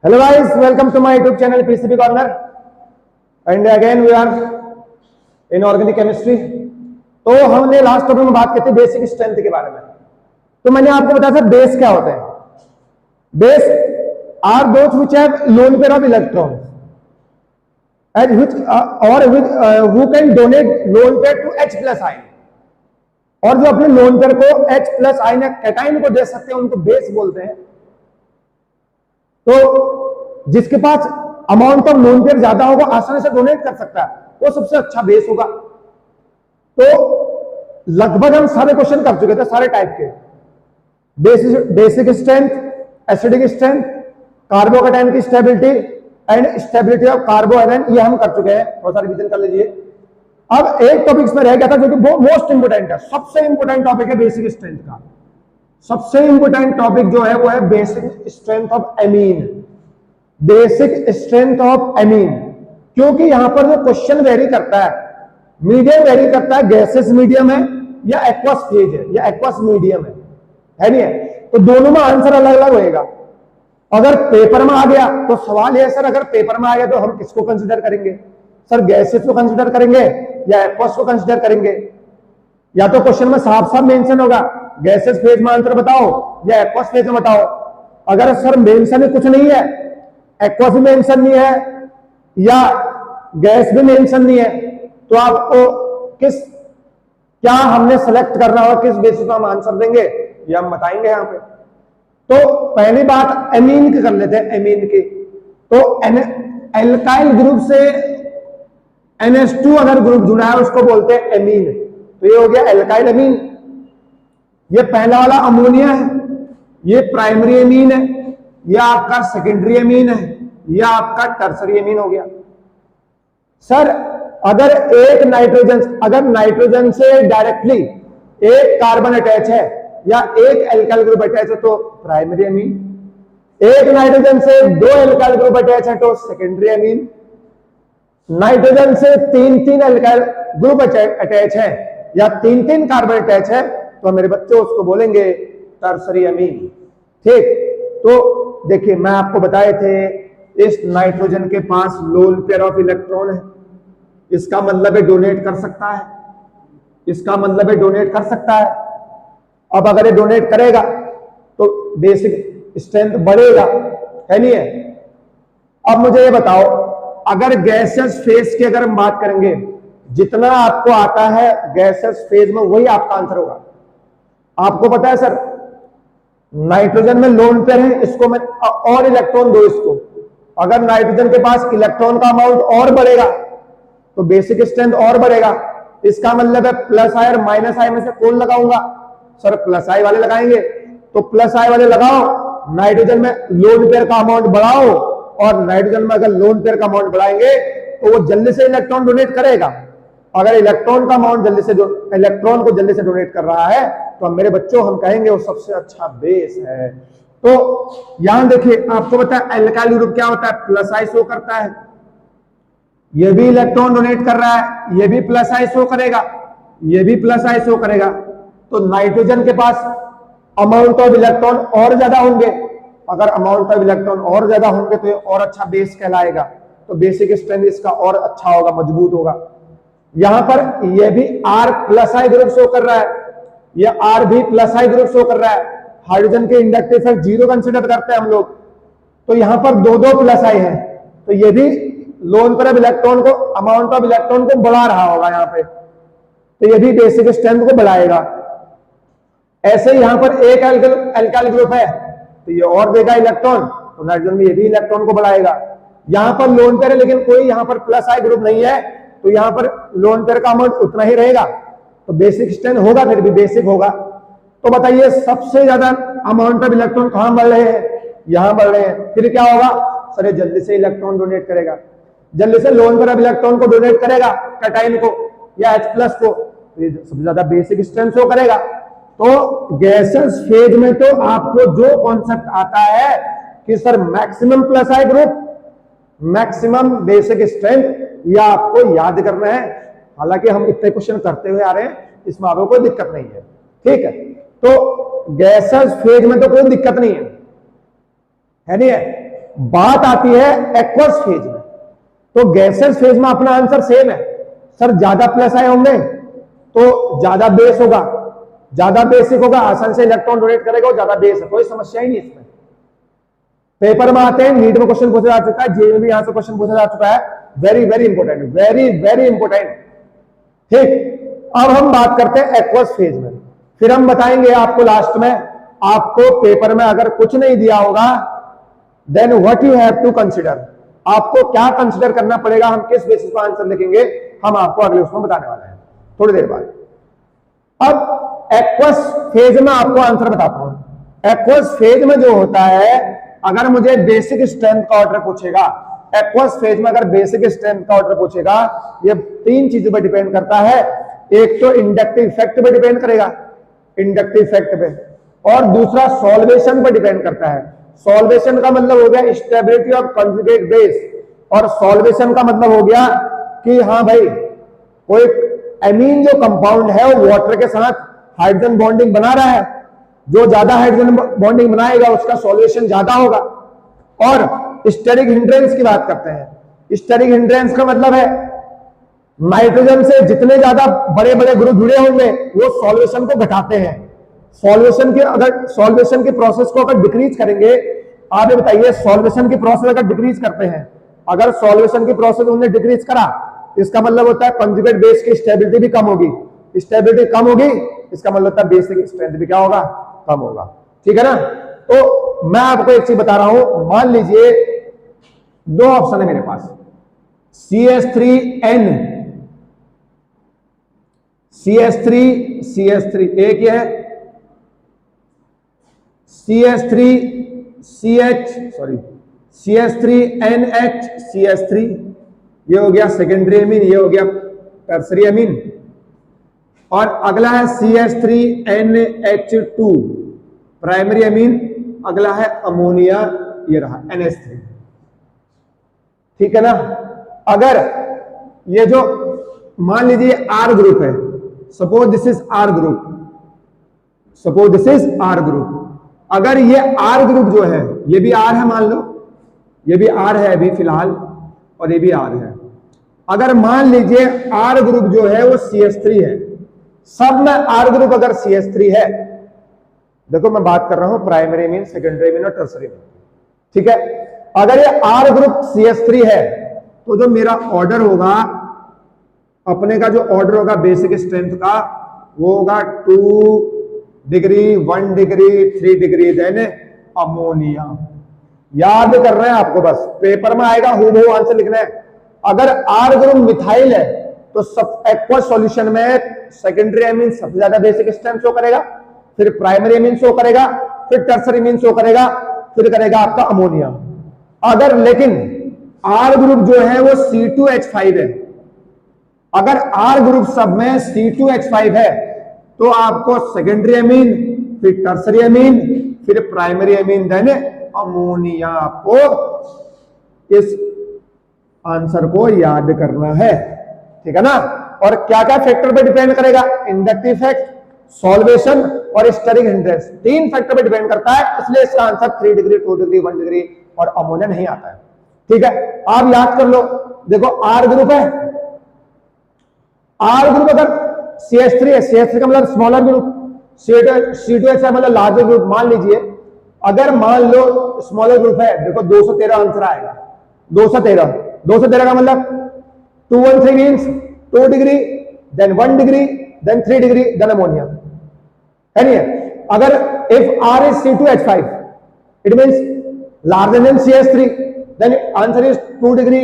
Hello guys, welcome to my YouTube channel PCB Corner and again we are in organic chemistry। तो हमने last topic में बात की थी बेसिक स्ट्रेंथ के बारे में। तो मैंने आपको बताया था बेस क्या होता है। Base are those which have lone pair of electrons and which और who can donate lone pair to H+ ion, और जो अपने लोन पेयर को H+ आयन या कैटायन को दे सकते हैं उनको बेस बोलते हैं। तो जिसके पास अमाउंट ऑफ लोन पेयर ज्यादा होगा, आसानी से डोनेट कर सकता है, वो सबसे अच्छा बेस होगा। तो लगभग हम सारे क्वेश्चन कर चुके थे, सारे टाइप के basic strength, acidic strength, carbocation की stability and stability of carbanion, ये हम कर चुके हैं। थोड़ा सा रिवीजन कर लीजिए। अब एक टॉपिक में रह गया था जो कि मोस्ट इंपोर्टेंट है, सबसे इंपोर्टेंट टॉपिक है बेसिक स्ट्रेंथ का। सबसे इंपोर्टेंट टॉपिक जो है वो है basic strength of amine. Basic strength of amine, क्योंकि यहां पर जो क्वेश्चन वेरी करता है, मीडियम वेरी करता है, गैसेस मीडियम है या एक्वस फेज है या एक्वस मीडियम है नहीं है? तो दोनों में आंसर अलग अलग होएगा। अगर पेपर में आ गया तो सवाल है सर, अगर पेपर में आ गया तो हम किसको कंसिडर करेंगे? सर गैसेस को कंसिडर करेंगे या एक्वस को कंसिडर करेंगे? या तो क्वेश्चन में साफ साफ मेंशन होगा गैसेस फेज में आंसर बताओ या एक्वस फेज में बताओ। अगर सर मेंशन ही कुछ नहीं है, एक्वस भी मेंशन नहीं है या गैस भी मेंशन नहीं है, तो आपको क्या हमने सेलेक्ट करना होगा, किस बेसिस पर हम आंसर देंगे, ये हम बताएंगे यहां पे। तो पहली बात एमीन की कर लेते हैं। एमीन की तो एल्काइल ग्रुप से NH2 अगर ग्रुप जुड़ा है उसको बोलते हैं एमीन। तो ये हो गया एल्काइल एमीन। ये पहला वाला अमोनिया है, ये प्राइमरी एमीन है, यह आपका सेकेंडरी एमीन है, यह आपका टर्सरी एमीन हो गया। सर अगर नाइट्रोजन से डायरेक्टली एक कार्बन अटैच है या एक एल्काइल ग्रुप अटैच है तो प्राइमरी एमीन, एक नाइट्रोजन से दो एल्काइल ग्रुप अटैच है तो सेकेंडरी एमीन, नाइट्रोजन से तीन एल्काइल ग्रुप अटैच है या तीन कार्बन अटैच है तो मेरे बच्चों उसको बोलेंगे टर्सरी एमीन। ठीक, तो देखिए मैं आपको बताए थे इस नाइट्रोजन के पास लोन पेयर ऑफ इलेक्ट्रॉन है, इसका मतलब है डोनेट कर सकता है, इसका मतलब है डोनेट कर सकता है। अब अगर ये डोनेट करेगा तो बेसिक स्ट्रेंथ बढ़ेगा, है नहीं है? अब मुझे ये बताओ, अगर गैसेस फेज की अगर हम बात करेंगे, जितना आपको आता है गैसेस फेज में वही आपका आंसर होगा। आपको पता है सर नाइट्रोजन में लोन पेयर है, इसको मैं और इलेक्ट्रॉन दो इसको, अगर नाइट्रोजन के पास इलेक्ट्रॉन का अमाउंट और बढ़ेगा तो बेसिक स्ट्रेंथ और बढ़ेगा। इसका मतलब है प्लस आई और माइनस आई में से कौन लगाऊंगा? सर प्लस आई वाले लगाएंगे। तो प्लस आई वाले लगाओ, नाइट्रोजन में लोन पेयर का अमाउंट बढ़ाओ, और नाइट्रोजन में अगर लोन पेयर का अमाउंट बढ़ाएंगे तो वो जल्दी से इलेक्ट्रॉन डोनेट करेगा। अगर इलेक्ट्रॉन का अमाउंट इलेक्ट्रॉन को जल्दी से डोनेट कर रहा है तो मेरे बच्चों हम कहेंगे वो सबसे अच्छा बेस है। तो यहां देखिए आपको पता है एल्काइल ग्रुप क्या होता है, प्लस आई शो करता है, ये भी इलेक्ट्रॉन डोनेट कर रहा है, ये भी प्लस आई शो करेगा, ये भी प्लस आई शो करेगा। तो नाइट्रोजन के पास अमाउंट ऑफ इलेक्ट्रॉन और ज्यादा होंगे, अगर अमाउंट ऑफ इलेक्ट्रॉन और ज्यादा होंगे तो ये और अच्छा बेस कहलाएगा। तो बेसिक स्ट्रेंथ इसका और अच्छा होगा, मजबूत होगा। यहां पर ये भी R+I ग्रुप शो कर रहा है, ये R भी +I ग्रुप शो कर रहा है। हाइड्रोजन के इंडक्टिव इफेक्ट 0 कंसिडर करते हैं हम लोग, तो यहां पर दो +I है, तो ये भी लोन पर अब इलेक्ट्रॉन को, अमाउंट ऑफ इलेक्ट्रॉन को बढ़ा रहा होगा यहां पे, तो ये भी बेसिक स्ट्रेंथ को बढ़ाएगा। ऐसे ही यहां पर एक एल्काइल ग्रुप है तो ये और देगा इलेक्ट्रॉन, तो नाइट्रोजन में ये भी इलेक्ट्रॉन को बढ़ाएगा। यहां पर लोन पेयर है लेकिन कोई यहां पर +I ग्रुप नहीं है, तो यहां पर लोन पेयर का अमाउंट उतना ही रहेगा, तो बेसिक स्ट्रेंथ होगा, फिर भी बेसिक होगा। तो बताइए सबसे ज्यादा अमाउंट ऑफ इलेक्ट्रॉन कहां बढ़ रहे हैं? यहां बढ़ रहे हैं, फिर क्या होगा? सर जल्दी से इलेक्ट्रॉन डोनेट करेगा, जल्दी से लोन पेयर ऑफ इलेक्ट्रॉन को डोनेट करेगा, कैटायन को या H+ को, तो ये सबसे ज्यादा बेसिक स्ट्रेंथ शो करेगा। तो गैसेस फेज में तो आपको जो कॉन्सेप्ट आता है कि sir maximum +I group, maximum basic strength, यह आपको याद करना है। हालांकि हम इतने क्वेश्चन करते हुए आ रहे हैं, इसमें आपको कोई दिक्कत नहीं है। ठीक है, तो गैसेस फेज में तो कोई दिक्कत नहीं है नहीं है? बात आती है एक्वस फेज में, तो गैसेस फेज में अपना आंसर सेम है। सर ज्यादा प्लस आए होंगे तो ज्यादा बेस होगा, ज्यादा बेसिक होगा, आसान से इलेक्ट्रॉन डोनेट करेगा, ज्यादा बेस है, कोई समस्या ही नहीं इसमें। पेपर में आते हैं, नीट में क्वेश्चन पूछा जा चुका है, जेईई में भी यहां से क्वेश्चन पूछा जा चुका है, very very important, very very important. ठीक, अब हम बात करते हैं एक्वस फेज में, फिर हम बताएंगे आपको लास्ट में, आपको पेपर में अगर कुछ नहीं दिया होगा then what you have to consider, आपको क्या कंसिडर करना पड़ेगा, हम किस बेसिस पर आंसर लिखेंगे, हम आपको अगले उसमें बताने वाले हैं थोड़ी देर बाद। अब एक्वस फेज में आपको आंसर बताता हूं। एक्वस फेज में जो होता है, अगर मुझे बेसिक स्ट्रेंथ का ऑर्डर पूछेगा, एक्वस फेज में अगर बेसिक स्ट्रेंथ का ऑर्डर पूछेगा, ये तीन चीजों पर डिपेंड करता है। एक तो इंडक्टिव इफेक्ट पे डिपेंड करेगा, इंडक्टिव इफेक्ट पे, और दूसरा सॉल्वेशन पर डिपेंड करता है। सॉल्वेशन का मतलब हो गया स्टेबिलिटी ऑफ कंजुगेट बेस, और सॉल्वेशन का मतलब हो गया कि हाँ भाई कोई एमीन जो कंपाउंड है वो वाटर के साथ हाइड्रोजन बॉन्डिंग बना रहा है, जो ज्यादा हाइड्रोजन बॉन्डिंग बनाएगा उसका सॉल्वेशन ज्यादा होगा। और स्टेरिक हिंड्रेंस की बात करते हैं, स्टेरिक हिंड्रेंस का मतलब है नाइट्रोजन से जितने ज्यादा बड़े बड़े ग्रुप जुड़े होंगे वो सॉल्वेशन को घटाते हैं। सॉल्वेशन के अगर सॉल्वेशन के प्रोसेस को अगर डिक्रीज करेंगे, आप ये बताइए सॉल्वेशन की प्रोसेस अगर डिक्रीज करते हैं, अगर सॉल्वेशन की प्रोसेस उन्होंने डिक्रीज करा, इसका मतलब होता है कंजुगेट बेस की स्टेबिलिटी भी कम होगी, स्टेबिलिटी कम होगी, इसका मतलब होता है बेसिक स्ट्रेंथ भी क्या होगा, कम होगा। ठीक है ना। तो मैं आपको एक चीज बता रहा हूं, मान लीजिए दो ऑप्शन है मेरे पास, CH3N, CH3 एक ही है, CH3NH CH3, ये हो गया सेकेंडरी अमीन, ये हो गया टर्सरी अमीन, और अगला है CH3NH2 प्राइमरी अमीन, अगला है अमोनिया, ये रहा NH3। ठीक है ना। अगर ये जो मान लीजिए R ग्रुप है, suppose this is R group, suppose this is R group, अगर ये R ग्रुप जो है, ये भी R है, मान लो ये भी R है अभी फिलहाल, और ये भी R है, अगर मान लीजिए R ग्रुप जो है वो CH3 है, सब में R ग्रुप अगर CH3 है, देखो मैं बात कर रहा हूं प्राइमरी अमीन, सेकेंडरी अमीन और टर्सरी अमीन। ठीक है, अगर ये R ग्रुप CH3 है तो जो मेरा ऑर्डर होगा, अपने का जो ऑर्डर होगा बेसिक स्ट्रेंथ का, वो होगा 2 degree, 1 degree, 3 degree, then ammonia. याद कर रहे हैं आपको, बस पेपर में आएगा, हूबहू आंसर लिखना है। अगर R ग्रुप मिथाइल है तो सब एक्वस सॉल्यूशन में सेकेंडरी अमीन सबसे ज्यादा बेसिक स्ट्रेंथ शो करेगा, फिर प्राइमरी अमीन शो करेगा, फिर टर्सरी अमीन शो करेगा, फिर करेगा आपका अमोनिया। अगर लेकिन R ग्रुप जो है वो C2H5 है, अगर R ग्रुप सब में C2H5 है तो आपको सेकेंडरी अमीन, फिर टर्सरी अमीन, फिर प्राइमरी अमीन, देन अमोनिया। आपको इस आंसर को याद करना है। ठीक है ना। और क्या क्या फैक्टर पे डिपेंड करेगा, इंडक्टिव इफेक्ट, सॉल्वेशन और स्टेरिक हिंड्रेंस, तीन फैक्टर पे डिपेंड करता है, इसलिए इसका आंसर 3 डिग्री, 2 डिग्री, 1 डिग्री और अमोनिया नहीं आता है। ठीक है, आप याद कर लो। देखो R ग्रुप है, R ग्रुप अगर CH3 है, CH3 का मतलब स्मॉलर ग्रुप, C2H5 मतलब लार्जर ग्रुप। मान लीजिए अगर मान लो स्मॉलर ग्रुप है, देखो 213 आंसर आएगा, 213 का मतलब 213 means 2 degree, then 1 degree, then 3 degree, then ammonia, है नहीं है। अगर if R is C2H5 it means larger than CH3, then answer is 2 degree,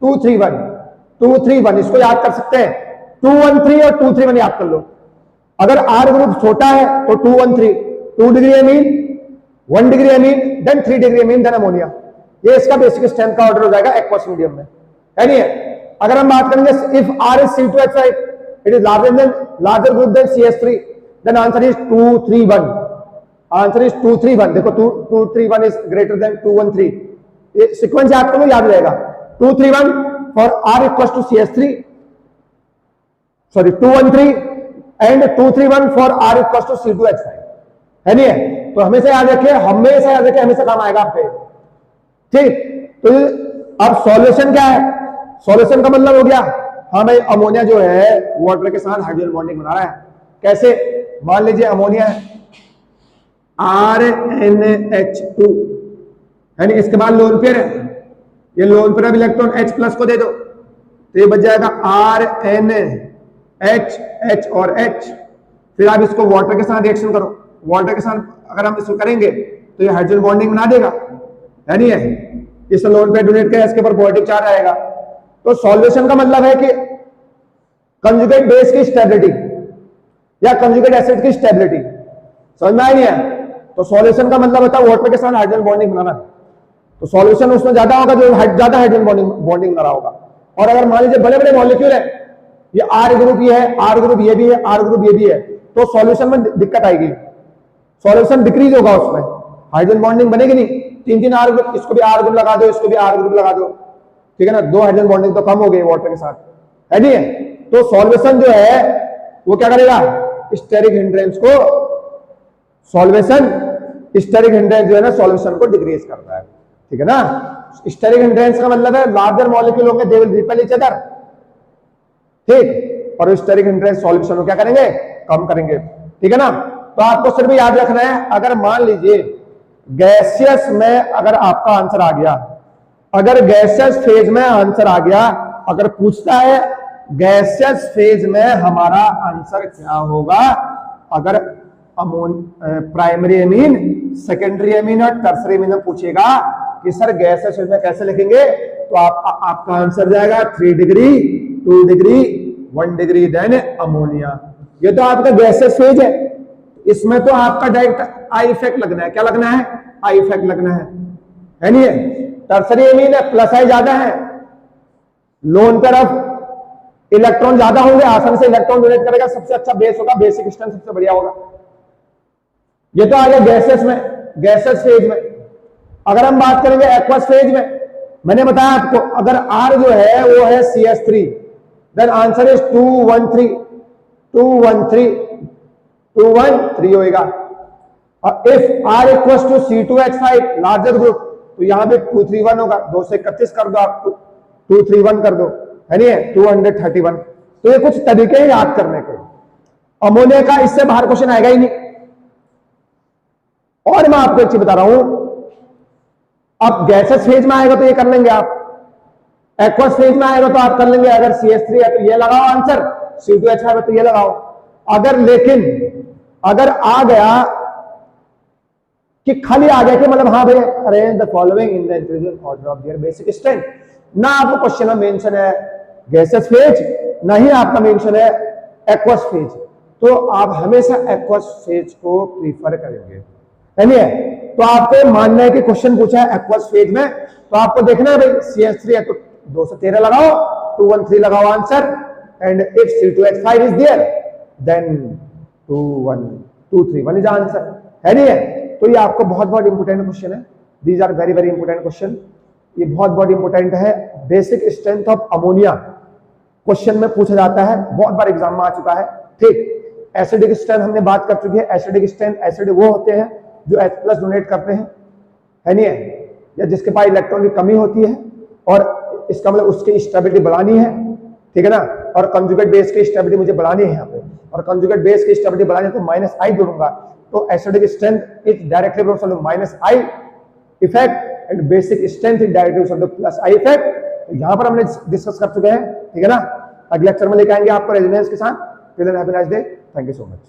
231, इसको याद कर सकते हैं, 213 और 231 याद कर लो। अगर R ग्रुप छोटा है तो 213, 2 degree amine, 1 degree amine, then 3 degree amine, then ammonia. ये इसका बेसिक स्ट्रेंथ का ऑर्डर हो जाएगा एक्वस मीडियम में, है नहीं है। अगर हम बात करेंगे if R is C2H5 it is larger group than CH3, then answer is 231, answer is 231। देखो 231 is greater than 213, ये सीक्वेंस याद करो, याद रहेगा। 231 for R equals to CH3, sorry 213 and 231 for R equals to C2H5, है नहीं है। तो हमेशा याद रखिए, हमेशा काम आएगा आपके। ठीक, तो अब सॉल्यूशन क्या है? सॉल्यूशन का मतलब हो गया, हाँ भाई अमोनिया जो है वाटर के साथ हाइड्रोजन बॉन्डिंग बना रहा है। कैसे? मान लीजिए अमोनिया है RNH2, यानी इसके बाद लोन पेयर है, ये लोन पेयर अब इलेक्ट्रॉन H+ को दे दो तो ये बच जाएगा RNH, H और H। फिर आप इसको वाटर के साथ रिएक्शन करो, वाटर के साथ अगर हम इसको करेंगे तो ये हाइड्रोजन बॉन्डिंग बना देगा, है नहीं है? इस लोन पेयर डोनेट किया, इसके ऊपर पॉजिटिव चार्ज आएगा। तो सॉल्यूशन का मतलब है कि कंजुगेट बेस की स्टेबिलिटी या कंजुगेट एसिड की स्टेबिलिटी, समझ में आई नहीं है? तो सॉल्यूशन का मतलब होता है वाटर के साथ हाइड्रोजन बॉन्डिंग बनाना, तो सॉल्यूशन उसमें ज्यादा होगा जो ज्यादा हाइड्रोजन बॉन्डिंग बना रहा होगा। और अगर मान लीजिए बड़े बड़े मॉलिक्यूल है, ये R ग्रुप ये है, R ग्रुप ये भी है, R ग्रुप ये भी है, तो सॉल्यूशन में दिक्कत आएगी, सॉल्यूशन डिक्रीज होगा, उसमें हाइड्रोजन बॉन्डिंग बनेगी नहीं। 3-3 R ग्रुप, इसको भी R ग्रुप लगा दो, इसको भी R ग्रुप लगा दो, ठीक है ना, 2 हाइड्रोजन बॉन्डिंग तो कम हो गई वाटर के साथ, है नहीं है? तो सॉल्यूशन जो है वो क्या करेगा? स्टेरिक हिंड्रेंस को, सॉल्वेशन स्टेरिक हिंड्रेंस जो है ना सॉल्यूशन को डिक्रीज करता है, ठीक है ना। स्टेरिक हिंड्रेंस का मतलब है लार्जर मॉलिक्यूल होंगे they will repel each other, ठीक, और स्टेरिक हिंड्रेंस सॉल्यूशन को क्या करेंगे? कम करेंगे, ठीक है ना। तो आपको सिर्फ याद रखना है, अगर मान लीजिए गैसियस में अगर आपका आंसर आ गया, अगर गैसियस फेज में आंसर आ गया, अगर पूछता है गैसियस फेज में हमारा आंसर क्या होगा, अगर प्राइमरी एमीन, सेकेंडरी एमीन और टर्सरी एमीन में पूछेगा कि सर गैसियस फेज में कैसे लिखेंगे, तो आपका आंसर जाएगा 3 degree, 2 degree, 1 degree, then ammonia. ये तो आपका गैसियस फेज है, इसमें तो आपका डायरेक्ट आई इफेक्ट लगना है। क्या लगना है? आई इफेक्ट लगना है नहीं है? टर्सरी एमीन है, प्लस आई ज्यादा है, लोन तरफ इलेक्ट्रॉन ज्यादा होंगे, आसानी से इलेक्ट्रॉन डोनेट करेगा, सबसे अच्छा बेस होगा, बेसिक स्ट्रेंथ सबसे बढ़िया होगा। ये तो आ गया गैसेस में, गैसेस फेज में। अगर हम बात करेंगे एक्वस फेज में, मैंने बताया आपको अगर R जो है वो है CS3, देन आंसर इज 213, 213, 213 होएगा। और if R equals to C2H5 larger group, तो यहां पे 231 होगा, 2 से 31 कर दो आप, 231 कर दो, है नहीं है? 231। तो ये कुछ तरीके हैं याद करने के। अमोनिया का इससे बाहर क्वेश्चन आएगा ही नहीं। और मैं आपको एक चीज बता रहा हूं, अब गैसेस फेज में आएगा तो ये कर लेंगे आप, एक्वस फेज में आएगा तो आप कर लेंगे, अगर CS3 है तो ये लगाओ आंसर, C2H5 है तो ये लगाओ। अगर लेकिन अगर आ गया कि खाली आ गया कि मतलब हाँ भाई arrange the following in the increasing order of their basic strength, ना आपको क्वेश्चन में मेंशन है गैसेस फेज, ना ही आपका मेंशन है एक्वस फेज, तो आप हमेशा एक्वस फेज को प्रीफर करेंगे, है नहीं है? तो आपको मानना है कि क्वेश्चन पूछा है एक्वस फेज में, तो आपको देखना है भाई CS3 है तो 213 लगाओ, 213 लगाओ answer, and if C2H5 is there then 231 is answer, है नहीं है? तो ये आपको बहुत बहुत इंपोर्टेंट क्वेश्चन है, these are very very important question, ये बहुत बहुत इंपोर्टेंट है। Basic strength of ammonia question में पूछा जाता है, बहुत बार एग्जाम में आ चुका है, ठीक। एसिडिक स्ट्रेंथ हमने बात कर चुकी है, एसिडिक स्ट्रेंथ, एसिड वो होते हैं जो H+ डोनेट करते हैं, है नहीं है, या जिसके पास इलेक्ट्रॉन की कमी होती है, और इसका मतलब उसकी स्टेबिलिटी बढ़ानी है, ठीक है ना। और कंजुगेट बेस की स्टेबिलिटी मुझे बढ़ानी है यहाँ पे, और कंजुगेट बेस की स्टेबिलिटी बढ़ानी है तो -I जोड़ूंगा, तो acidic strength is directly proportional to -I effect and basic strength is directly proportional to +I effect. तो यहाँ पर हमने डिस्कस कर चुके हैं, ठीक है ना। अगले लेक्चर में लेके आएंगे आपको रेजोनेंस के साथ। Till then have a nice day, thank you so much.